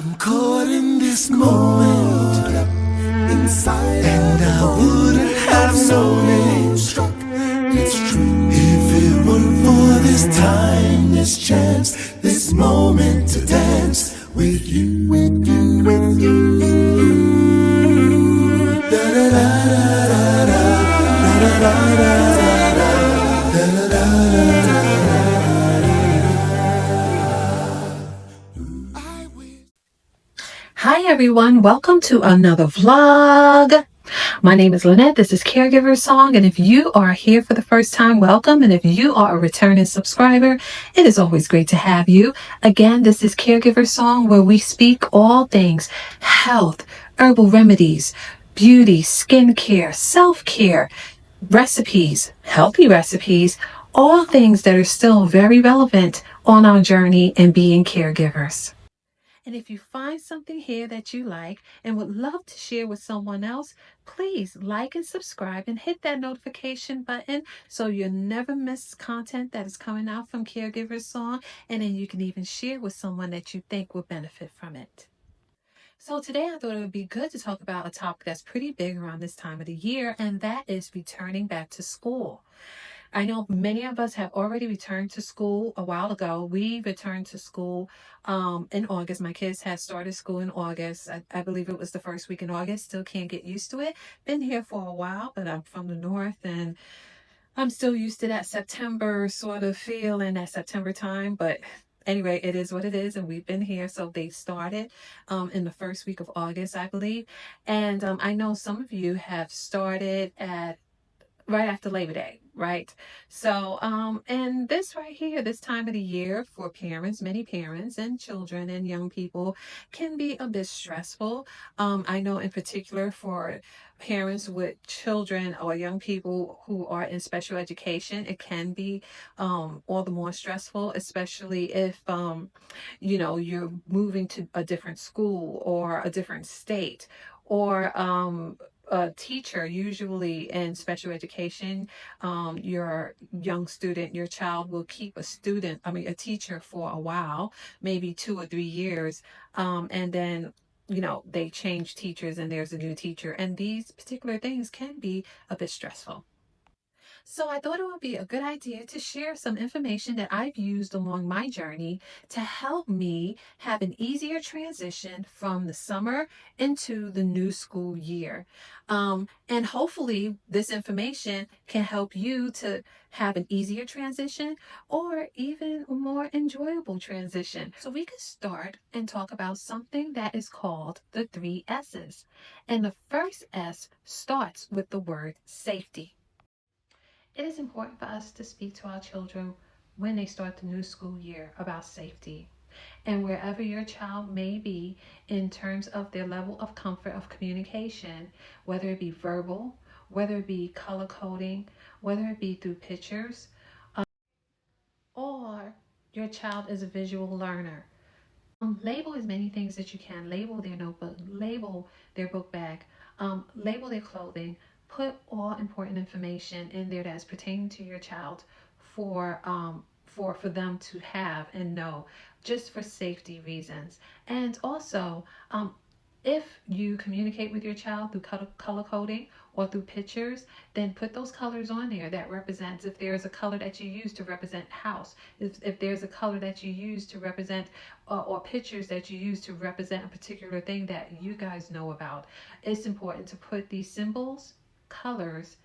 I'm caught in this moment inside, and I wouldn't have known it. It's true. If it weren't for this time, this chance, this moment to dance with you, with you, with you. Da da da da da da da da da da da. Hi everyone, welcome to another vlog. My name is Lynette, this is Caregiver Song, and if you are here for the first time, welcome, and if you are a returning subscriber, it is always great to have you. Again, this is Caregiver Song, where we speak all things health, herbal remedies, beauty, skincare, self-care, recipes, healthy recipes, all things that are still very relevant on our journey in being caregivers. And if you find something here that you like and would love to share with someone else, please like and subscribe and hit that notification button so you'll never miss content that is coming out from Caregiver Song. And then you can even share with someone that you think will benefit from it. So today I thought it would be good to talk about a topic that's pretty big around this time of the year, and that is returning back to school. I know many of us have already returned to school a while ago. We returned to school in August. My kids had started school in August. I believe it was the first week in August. Still can't get used to it. Been here for a while, but I'm from the north and I'm still used to that September sort of feel and that September time. But anyway, it is what it is, and we've been here. So they started in the first week of August, I believe. And I know some of you have started at right after Labor Day, right? So, and this right here, this time of the year for parents, many parents and children and young people can be a bit stressful. I know in particular for parents with children or young people who are in special education, it can be all the more stressful, especially if, you're moving to a different school or a different state or, a teacher, usually in special education, your young student, your child will keep a teacher for a while, maybe 2 or 3 years, and then they change teachers and there's a new teacher, and these particular things can be a bit stressful. So I thought it would be a good idea to share some information that I've used along my journey to help me have an easier transition from the summer into the new school year. And hopefully this information can help you to have an easier transition or even a more enjoyable transition. So we can start and talk about something that is called the 3 S's. And the first S starts with the word safety. It is important for us to speak to our children when they start the new school year about safety. And wherever your child may be in terms of their level of comfort of communication, whether it be verbal, whether it be color coding, whether it be through pictures, or your child is a visual learner. Label as many things that you can. Label their notebook, label their book bag, label their clothing. Put all important information in there that's pertaining to your child for them to have and know, just for safety reasons. And also, if you communicate with your child through color coding or through pictures, then put those colors on there that represents, if there's a color that you use to represent house, if there's a color that you use to represent, or pictures that you use to represent a particular thing that you guys know about. It's important to put these symbols, colors,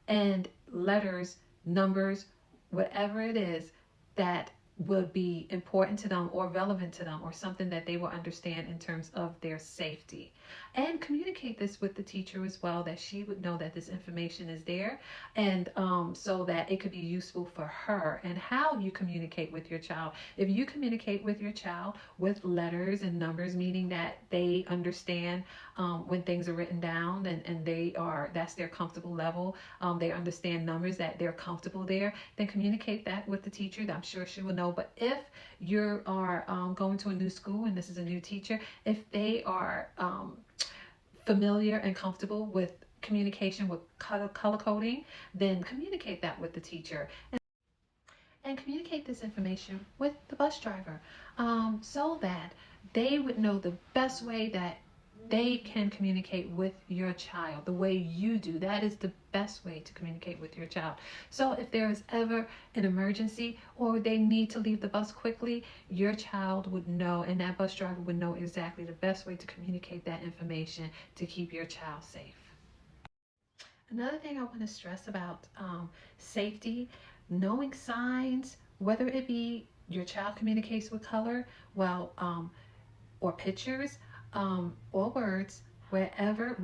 and letters, numbers, whatever it is that would be important to them or relevant to them or something that they will understand in terms of their safety. And communicate this with the teacher as well, that she would know that this information is there, and so that it could be useful for her. And how you communicate with your child. If you communicate with your child with letters and numbers, meaning that they understand when things are written down and that's their comfortable level, they understand numbers, that they're comfortable there, then communicate that with the teacher. I'm sure she will know. But if you are going to a new school and this is a new teacher, if they are familiar and comfortable with communication with color coding, then communicate that with the teacher. And communicate this information with the bus driver, so that they would know the best way that they can communicate with your child the way you do. That is the best way to communicate with your child. So if there is ever an emergency or they need to leave the bus quickly, your child would know, and that bus driver would know exactly the best way to communicate that information to keep your child safe. Another thing I want to stress about safety, knowing signs, whether it be your child communicates with color, well, or pictures, or words, wherever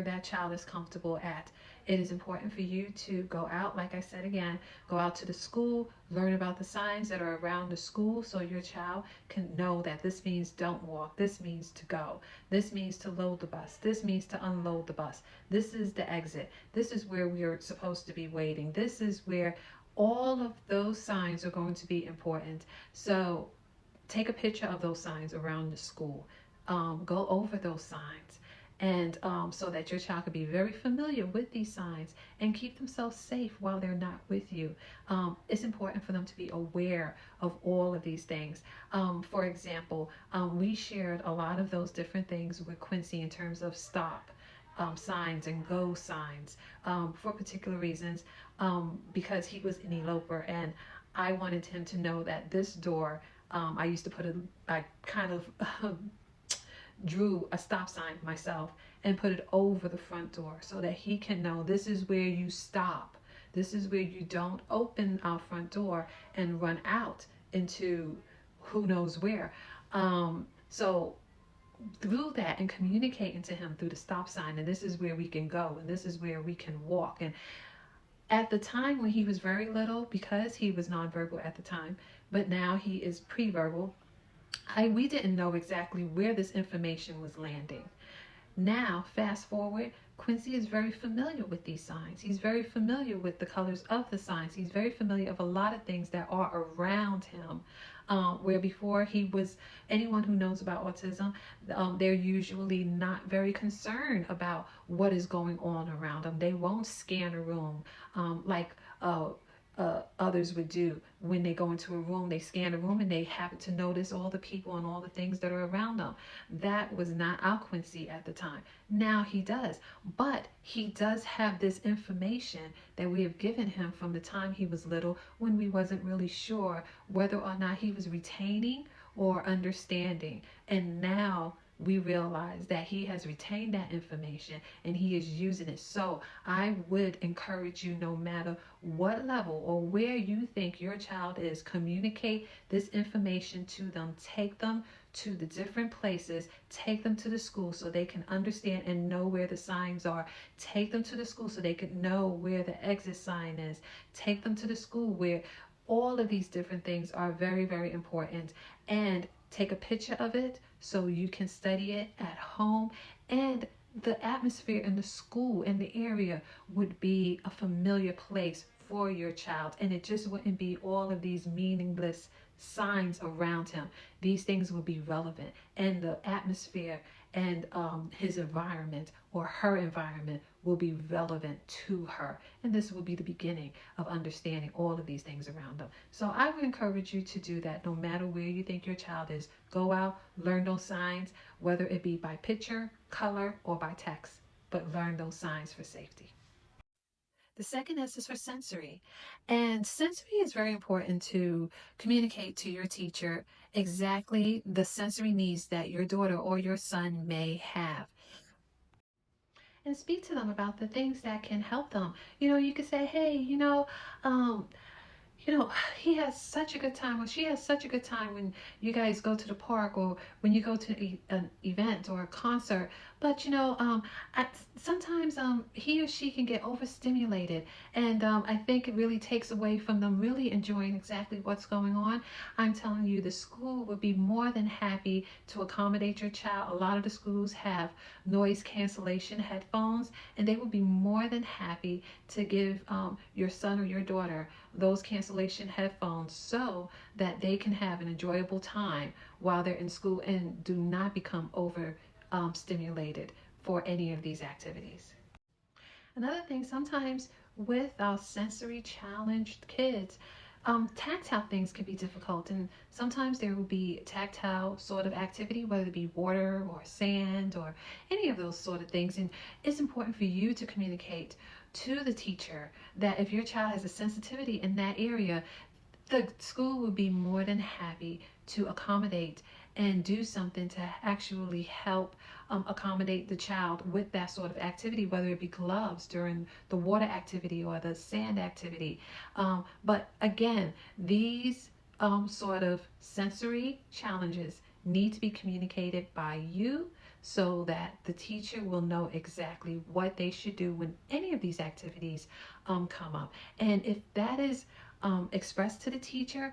that child is comfortable at. It is important for you to go out, like I said again, go out to the school, learn about the signs that are around the school so your child can know that this means don't walk, this means to go, this means to load the bus, this means to unload the bus, this is the exit, this is where we're supposed to be waiting, this is where all of those signs are going to be important. So take a picture of those signs around the school. Go over those signs, and so that your child can be very familiar with these signs and keep themselves safe while they're not with you. It's important for them to be aware of all of these things. For example, we shared a lot of those different things with Quincy in terms of stop signs and go signs for particular reasons, because he was an eloper and I wanted him to know that this door, I used to I kind of drew a stop sign myself and put it over the front door so that he can know this is where you stop. This is where you don't open our front door and run out into who knows where. So through that and communicating to him through the stop sign, and this is where we can go and this is where we can walk. And at the time when he was very little, because he was nonverbal at the time, but now he is pre-verbal, we didn't know exactly where this information was landing. Now, fast forward, Quincy is very familiar with these signs. He's very familiar with the colors of the signs. He's very familiar of a lot of things that are around him. Where before he was, anyone who knows about autism, they're usually not very concerned about what is going on around them. They won't scan a room like others would do. When they go into a room, they scan a room and they happen to notice all the people and all the things that are around them. That was not our Quincy at the time. Now he does, but he does have this information that we have given him from the time he was little, when we wasn't really sure whether or not he was retaining or understanding. And now we realize that he has retained that information and he is using it. So I would encourage you, no matter what level or where you think your child is, communicate this information to them. Take them to the different places, take them to the school so they can understand and know where the signs are. Take them to the school so they can know where the exit sign is. Take them to the school where all of these different things are very, very important. And take a picture of it so you can study it at home, and the atmosphere in the school in the area would be a familiar place for your child, and it just wouldn't be all of these meaningless signs around him. These things will be relevant, and the atmosphere and his environment or her environment will be relevant to her, and this will be the beginning of understanding all of these things around them. So I would encourage you to do that. No matter where you think your child is, go out, learn those signs, whether it be by picture, color, or by text, but learn those signs for safety. The second S is for sensory. And sensory is very important to communicate to your teacher exactly the sensory needs that your daughter or your son may have. And speak to them about the things that can help them. You could say, hey, he has such a good time, or she has such a good time when you guys go to the park or when you go to an event or a concert. But sometimes he or she can get overstimulated, and I think it really takes away from them really enjoying exactly what's going on. I'm telling you, the school would be more than happy to accommodate your child. A lot of the schools have noise cancellation headphones, and they would be more than happy to give your son or your daughter those cancellation headphones so that they can have an enjoyable time while they're in school and do not become over stimulated for any of these activities. Another thing, sometimes with our sensory challenged kids, Tactile things can be difficult, and sometimes there will be tactile sort of activity, whether it be water or sand or any of those sort of things. And it's important for you to communicate to the teacher that if your child has a sensitivity in that area, the school would be more than happy to accommodate and do something to actually help accommodate the child with that sort of activity, whether it be gloves during the water activity or the sand activity. But again, these sort of sensory challenges need to be communicated by you so that the teacher will know exactly what they should do when any of these activities come up. And if that is expressed to the teacher,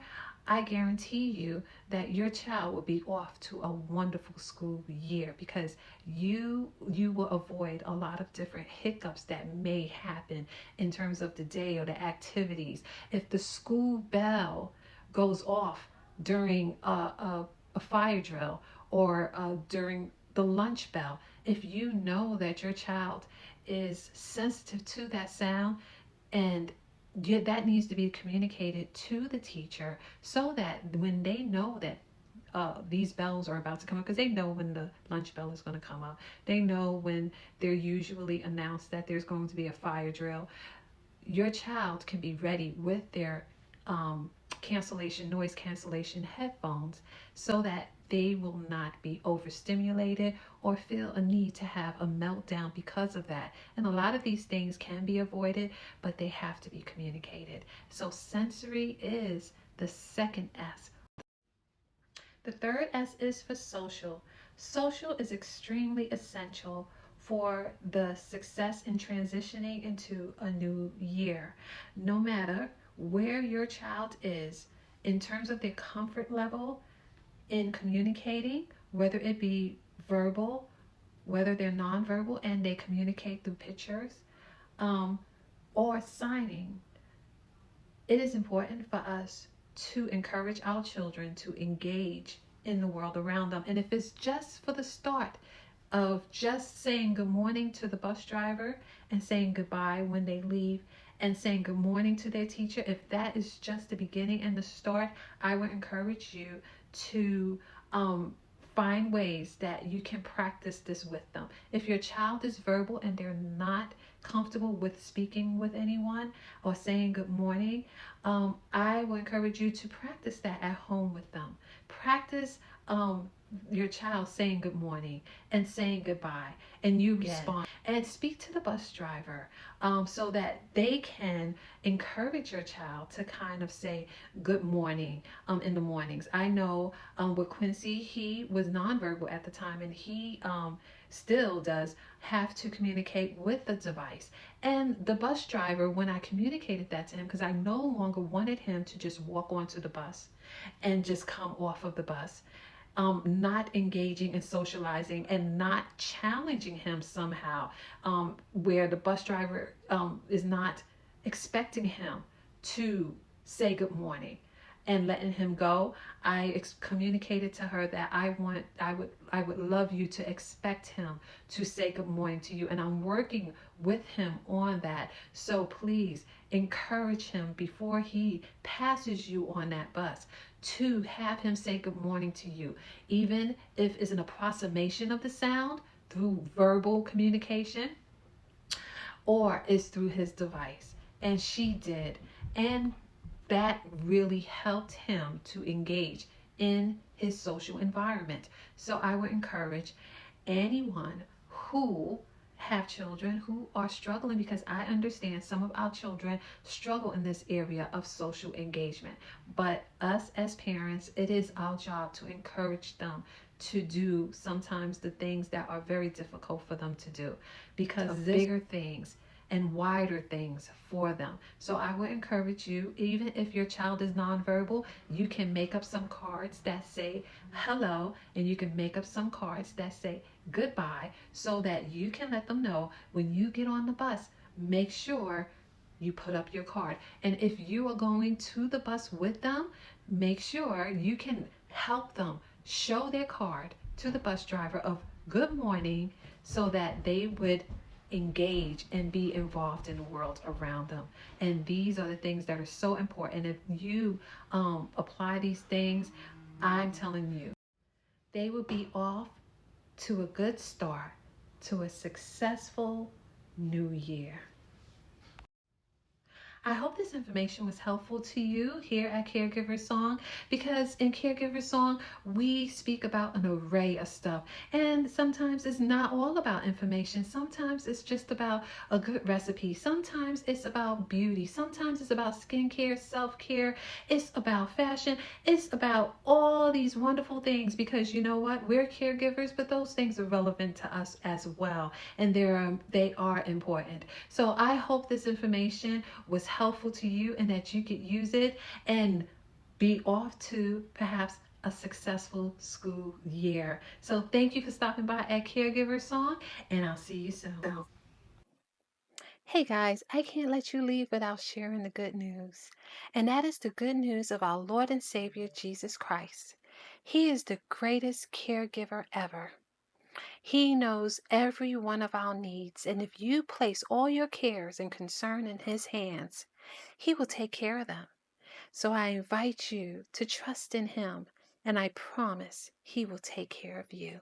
I guarantee you that your child will be off to a wonderful school year, because you will avoid a lot of different hiccups that may happen in terms of the day or the activities. If the school bell goes off during a fire drill or during the lunch bell, if you know that your child is sensitive to that sound, and that needs to be communicated to the teacher so that when they know that these bells are about to come up, because they know when the lunch bell is going to come up, they know when they're usually announced that there's going to be a fire drill, your child can be ready with their noise cancellation headphones so that they will not be overstimulated or feel a need to have a meltdown because of that. And a lot of these things can be avoided, but they have to be communicated. So sensory is the second S. The third S is for social. Social is extremely essential for the success in transitioning into a new year. No matter where your child is in terms of their comfort level in communicating, whether it be verbal, whether they're nonverbal and they communicate through pictures, or signing, it is important for us to encourage our children to engage in the world around them. And if it's just for the start of just saying good morning to the bus driver and saying goodbye when they leave and saying good morning to their teacher, if that is just the beginning and the start, I would encourage you to find ways that you can practice this with them. If your child is verbal and they're not comfortable with speaking with anyone or saying good morning, I will encourage you to practice that at home with them. Practice your child saying good morning and saying goodbye, and you respond and speak to the bus driver so that they can encourage your child to kind of say good morning in the mornings. I know with Quincy, he was nonverbal at the time, and he still does have to communicate with the device. And the bus driver, when I communicated that to him, because I no longer wanted him to just walk onto the bus and just come off of the bus, not engaging and socializing and not challenging him somehow, where the bus driver is not expecting him to say good morning and letting him go. I communicated to her that I would love you to expect him to say good morning to you, and I'm working with him on that. So please encourage him before he passes you on that bus to have him say good morning to you, even if it's an approximation of the sound through verbal communication or it's through his device. And she did, and that really helped him to engage in his social environment. So I would encourage anyone who have children who are struggling, because I understand some of our children struggle in this area of social engagement, but us as parents, it is our job to encourage them to do sometimes the things that are very difficult for them to do, because bigger things and wider things for them. So I would encourage you, even if your child is nonverbal, you can make up some cards that say hello, and you can make up some cards that say goodbye, so that you can let them know when you get on the bus, make sure you put up your card. And if you are going to the bus with them, make sure you can help them show their card to the bus driver of good morning, so that they would engage and be involved in the world around them. And these are the things that are so important. If you apply these things, I'm telling you, they will be off to a good start to a successful new year. I hope this information was helpful to you here at Caregiver Song, because in Caregiver Song, we speak about an array of stuff. And sometimes it's not all about information. Sometimes it's just about a good recipe. Sometimes it's about beauty. Sometimes it's about skincare, self-care. It's about fashion. It's about all these wonderful things, because you know what? We're caregivers, but those things are relevant to us as well. And they are important. So I hope this information was helpful to you and that you could use it and be off to perhaps a successful school year. So thank you for stopping by at Caregiver Song, and I'll see you soon. Hey guys, I can't let you leave without sharing the good news. And that is the good news of our Lord and Savior Jesus Christ. He is the greatest caregiver ever. He knows every one of our needs, and if you place all your cares and concern in His hands, He will take care of them. So I invite you to trust in Him, and I promise He will take care of you.